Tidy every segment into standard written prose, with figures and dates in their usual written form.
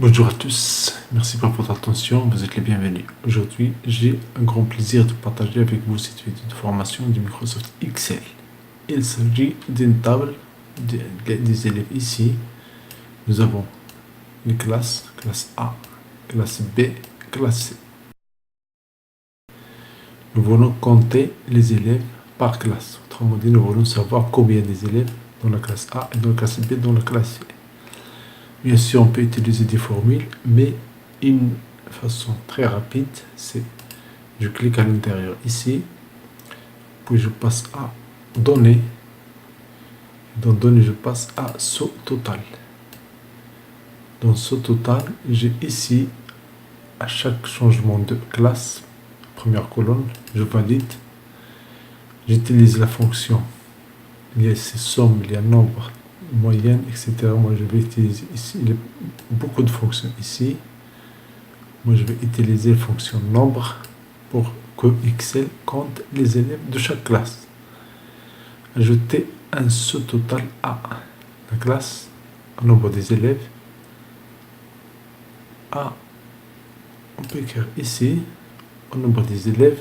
Bonjour à tous, merci pour votre attention, vous êtes les bienvenus. Aujourd'hui, j'ai un grand plaisir de partager avec vous cette vidéo de formation de Microsoft Excel. Il s'agit d'une table des élèves ici. Nous avons les classes, classe A, classe B, classe C. Nous voulons compter les élèves par classe. Autrement dit, nous voulons savoir combien des élèves dans la classe A et dans la classe B dans la classe C. Bien sûr, on peut utiliser des formules, mais une façon très rapide, c'est je clique à l'intérieur ici, puis je passe à Données. Dans Données, je passe à Saut total. Dans Saut total, j'ai ici, à chaque changement de classe, première colonne, je valide. J'utilise la fonction. Il y a ces sommes, il y a nombre, moyenne, etc. Moi, je vais utiliser ici, il y a beaucoup de fonctions ici. Moi, je vais utiliser la fonction nombre pour que Excel compte les élèves de chaque classe. Ajouter un sous total à la classe, un nombre des élèves. A, on peut écrire ici, au nombre des élèves.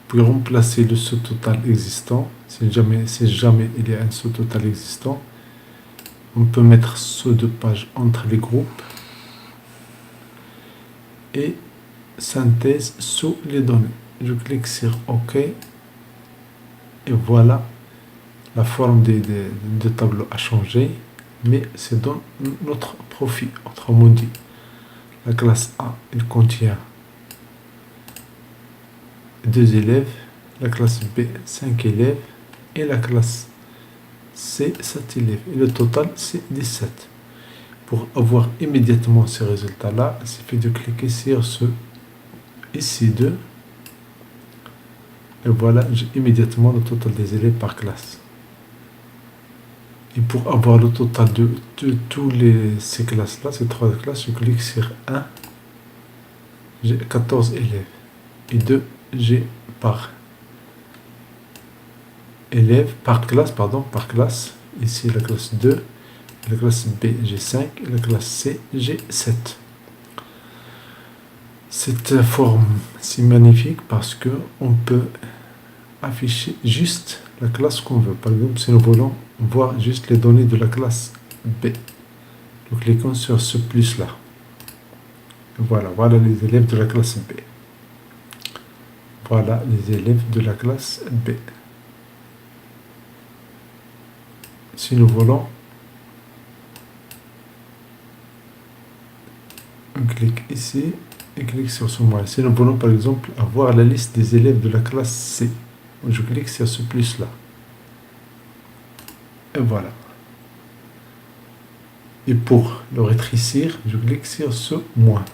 Puis remplacer le sous total existant. Si jamais il y a un sous total existant, on peut mettre saut de page entre les groupes et synthèse sous les données. Je clique sur OK et voilà, la forme de tableau a changé, mais c'est dans notre profil. Autrement dit, la classe A, elle contient 2 élèves, la classe B, 5 élèves, et la classe C, 7 élèves. Et le total, c'est 17. Pour avoir immédiatement ces résultats-là, il suffit de cliquer sur ce ici 2. Et voilà, j'ai immédiatement le total des élèves par classe. Et pour avoir le total de tous ces classes-là, ces 3 classes, je clique sur 1. J'ai 14 élèves. Et 2, j'ai par élève, par classe. Ici, la classe 2. La classe B, j'ai 5. Et la classe C, j'ai 7. Cette forme, c'est magnifique parce que on peut afficher juste la classe qu'on veut. Par exemple, si nous voulons voir juste les données de la classe B, nous cliquons sur ce plus là. Voilà les élèves de la classe B. Voilà les élèves de la classe B. Si nous voulons, on clique ici et clique sur ce moyen. Si nous voulons par exemple avoir la liste des élèves de la classe C, je clique sur ce plus là. Et voilà. Et pour le rétrécir, je clique sur ce moins.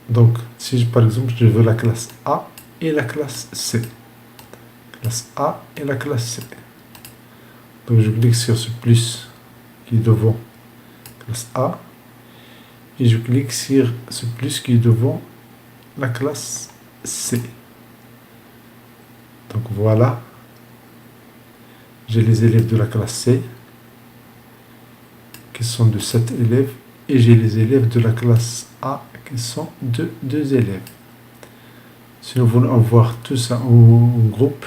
Donc, si par exemple je veux la classe A et la classe C. Classe A et la classe C. Donc je clique sur ce plus qui est devant classe A. Et je clique sur ce plus qui est devant la classe C. Donc voilà. J'ai les élèves de la classe C qui sont de 7 élèves. Et j'ai les élèves de la classe A qui sont de 2 élèves. Si nous voulons avoir tout ça en groupe,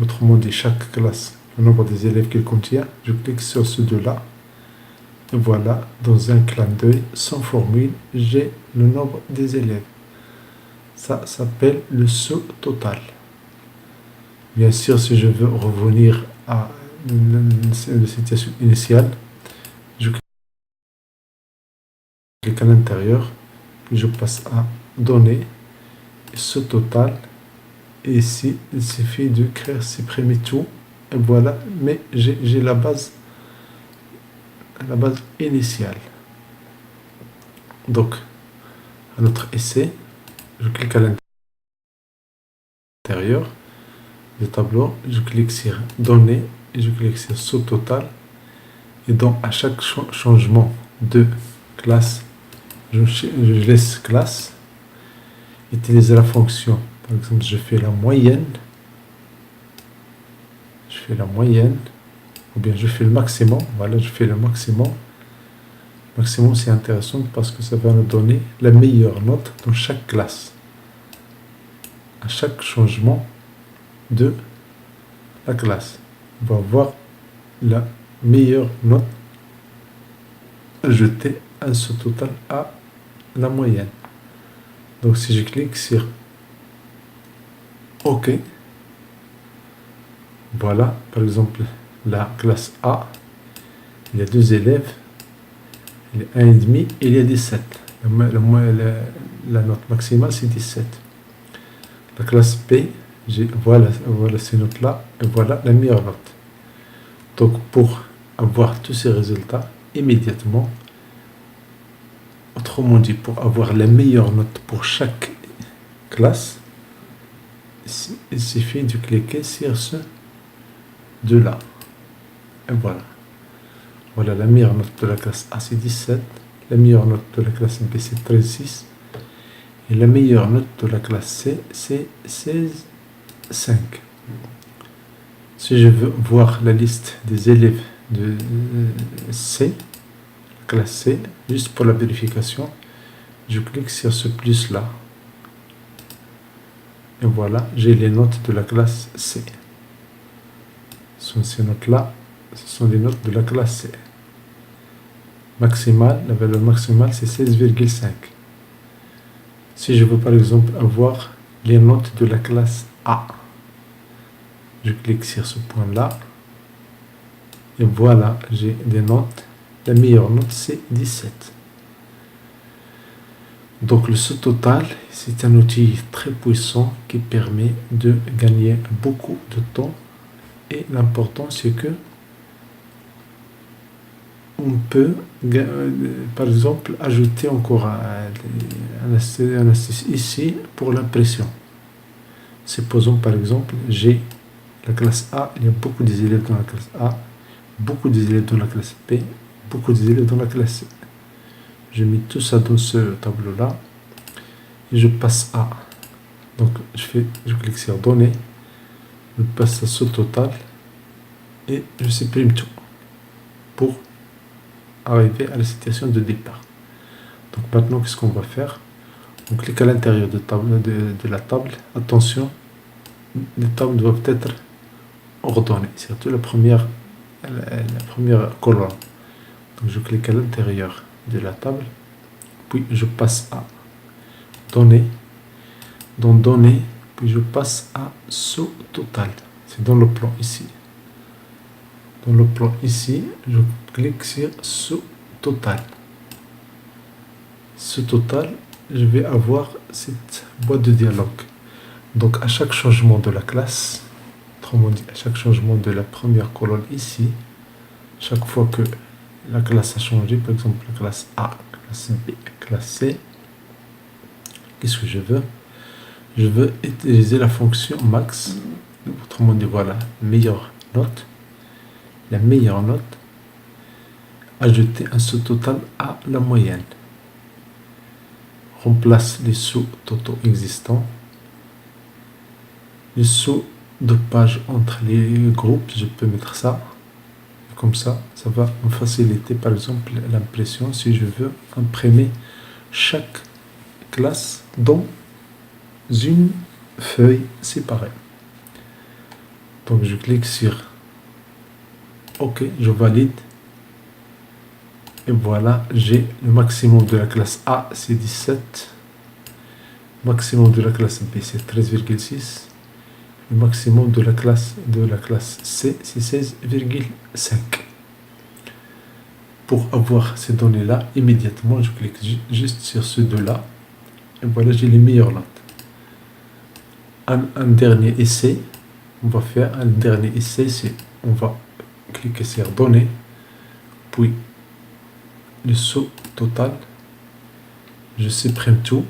autrement dit chaque classe, le nombre des élèves qu'elle contient, je clique sur ce deux-là. Et voilà, dans un clin d'œil, sans formule, j'ai le nombre des élèves. Ça s'appelle le saut total. Bien sûr, si je veux revenir à la situation initiale, je clique à l'intérieur, puis je passe à Données, ce total, et ici, il suffit de supprimer tout, et voilà, mais j'ai la base initiale. Donc, à notre essai, je clique à l'intérieur du tableau, je clique sur Données, et je clique sur Saut total, et donc à chaque changement de classe, je laisse classe, utiliser la fonction. Par exemple, je fais la moyenne, ou bien je fais le maximum. Voilà, je fais le maximum. Maximum, c'est intéressant parce que ça va nous donner la meilleure note dans chaque classe. À chaque changement de la classe, on va voir la meilleure note ajoutée à ce total à la moyenne. Donc si je clique sur OK, voilà, par exemple, la classe A, il y a 2 élèves, il y a 1,5 et il y a 17. La note maximale, c'est 17. La classe B, voilà ces notes-là, et voilà la meilleure note. Donc, pour avoir tous ces résultats immédiatement, autrement dit, pour avoir la meilleure note pour chaque classe, il suffit de cliquer sur ce de là. Et voilà. Voilà, la meilleure note de la classe A, c'est 17. La meilleure note de la classe B, c'est 13,6. Et la meilleure note de la classe C, c'est 16,5. Si je veux voir la liste des élèves de C, classe C, juste pour la vérification, je clique sur ce plus-là. Et voilà, j'ai les notes de la classe C. Ces notes-là, ce sont les notes de la classe C. Maximale, la valeur maximale, c'est 16,5. Si je veux par exemple avoir les notes de la classe A, je clique sur ce point-là. Et voilà, j'ai des notes. La meilleure note, c'est 17. Donc le sous-total, c'est un outil très puissant qui permet de gagner beaucoup de temps. Et l'important, c'est que on peut, par exemple, ajouter encore un astuce ici pour l'impression. Supposons par exemple, j'ai la classe A, il y a beaucoup d'élèves dans la classe A, beaucoup d'élèves dans la classe B, beaucoup d'élèves dans la classe C. Je mets tout ça dans ce tableau-là et je passe à. Donc je clique sur Données, je passe à ce total et je supprime tout pour arriver à la situation de départ. Donc maintenant, qu'est-ce qu'on va faire? On clique à l'intérieur de la table. Attention, les tables doivent être ordonnées, surtout la première colonne. Donc je clique à l'intérieur de la table, puis je passe à Données. Dans Données, puis je passe à Sous-total. C'est dans le plan ici. Dans le plan ici, je clique sur Sous-total. Sous-total, je vais avoir cette boîte de dialogue. Donc à chaque changement de la classe, autrement dit, à chaque changement de la première colonne ici, chaque fois que la classe a changé, par exemple la classe A, classe B, classe C, qu'est-ce que je veux? Je veux utiliser la fonction max, autrement dit, voilà, meilleure note, la meilleure note, ajouter un sous-total à la moyenne. Remplace les sous-totaux existants, les sous de page entre les groupes, je peux mettre ça. Comme ça, ça va me faciliter par exemple l'impression si je veux imprimer chaque classe dans une feuille séparée. Donc je clique sur OK, je valide. Et voilà, j'ai le maximum de la classe A, c'est 17. Maximum de la classe B, c'est 13,6. Le maximum de la classe C, c'est 16,5. Pour avoir ces données-là, immédiatement, je clique juste sur ce deux-là. Et voilà, j'ai les meilleures notes. Un dernier essai, on va faire un dernier essai, c'est on va cliquer sur Données, puis le sous-total, je supprime tout,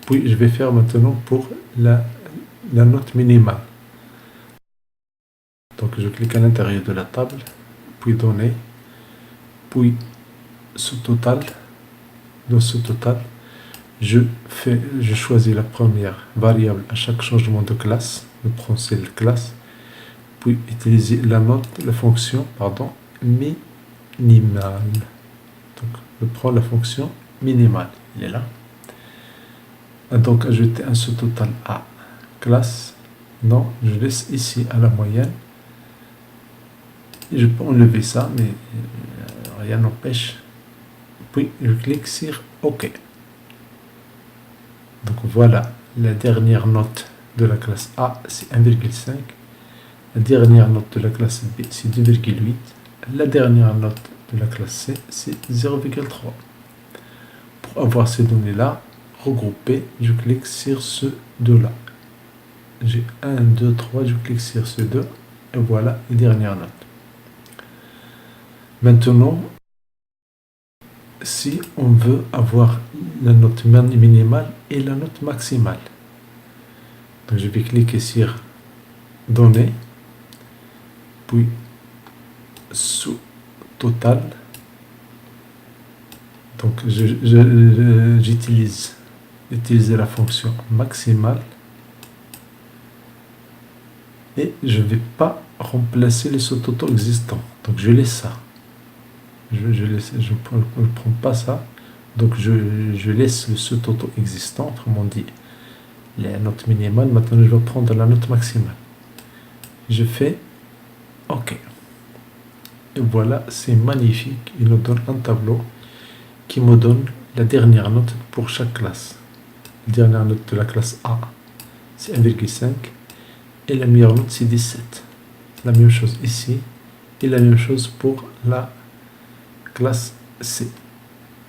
puis je vais faire maintenant pour la note minimale. Donc je clique à l'intérieur de la table, puis Données, puis sous-total. Dans ce total, je choisis la première variable à chaque changement de classe, je prends celle classe, puis utiliser la fonction minimale. je prends la fonction minimale, il est là. Et donc ajouter un sous-total à classe, non, je laisse ici à la moyenne. Je peux enlever ça, mais rien n'empêche. Puis je clique sur OK. Donc voilà, la dernière note de la classe A, c'est 1,5. La dernière note de la classe B, c'est 2,8. La dernière note de la classe C, c'est 0,3. Pour avoir ces données-là regroupées, je clique sur ce deux-là. J'ai 1, 2, 3, je clique sur ce deux, et voilà les dernières notes. Maintenant, si on veut avoir la note minimale et la note maximale, donc je vais cliquer sur Données, puis sous total. Donc j'utilise la fonction maximale et je ne vais pas remplacer les sous-totaux existants. Donc je laisse ça. Je ne prends pas ça. Donc je laisse le sous-totaux existant, autrement dit la note minimale. Maintenant je vais prendre la note maximale. Je fais OK. Et voilà, c'est magnifique. Il nous donne un tableau qui me donne la dernière note pour chaque classe. La dernière note de la classe A, c'est 1,5. Et la meilleure note, c'est 17. La même chose ici. Et la même chose pour la classe C.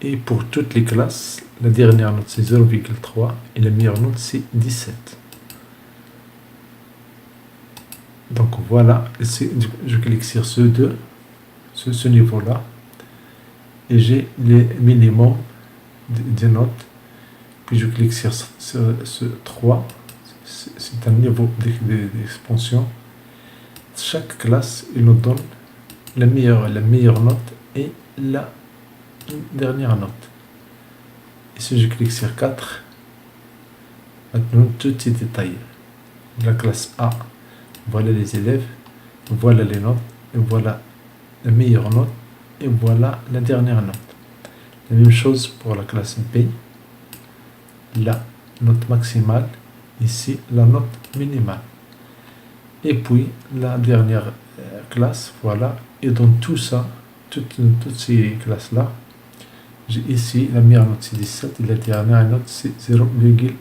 Et pour toutes les classes, la dernière note, c'est 0,3. Et la meilleure note, c'est 17. Donc voilà, je clique sur ce deux, ce niveau-là, et j'ai les minimums des notes. Puis je clique sur ce 3, c'est un niveau d'expansion. Chaque classe, il nous donne la meilleure note et la dernière note. Et si je clique sur 4, maintenant tout est détaillé. La classe A. Voilà les élèves, voilà les notes, et voilà la meilleure note, et voilà la dernière note. La même chose pour la classe B, la note maximale, ici la note minimale. Et puis la dernière classe, voilà, et dans tout ça, toutes ces classes-là, j'ai ici la meilleure note c'est 17 et la dernière note c'est 0,3.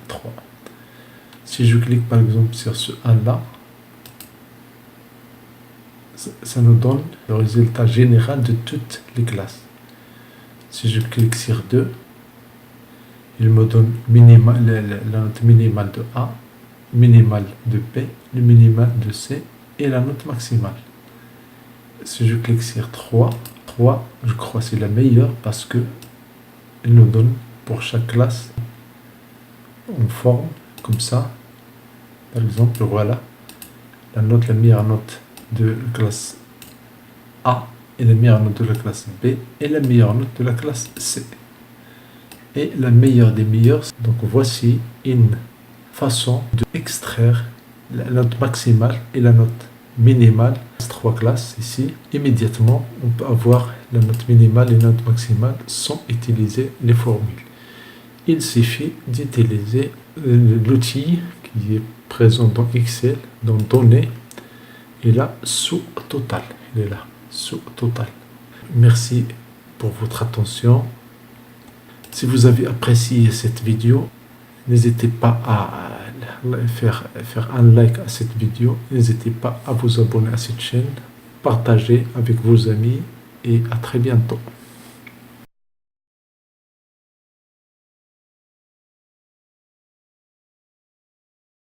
Si je clique par exemple sur ce 1-là, ça nous donne le résultat général de toutes les classes. Si je clique sur 2, il me donne la note minimale de A, minimale de B, le minimal de C et la note maximale. Si je clique sur 3, je crois que c'est la meilleure parce que il nous donne pour chaque classe en forme comme ça. Par exemple, voilà la meilleure note de la classe A et la meilleure note de la classe B et la meilleure note de la classe C. Et la meilleure des meilleures. Donc voici une façon d'extraire la note maximale et la note minimale. Trois classes ici. Immédiatement, on peut avoir la note minimale et la note maximale sans utiliser les formules. Il suffit d'utiliser l'outil qui est présent dans Excel, dans Données. Et là, sous total. Il est là, sous total. Merci pour votre attention. Si vous avez apprécié cette vidéo, n'hésitez pas à faire un like à cette vidéo. N'hésitez pas à vous abonner à cette chaîne. Partagez avec vos amis et à très bientôt.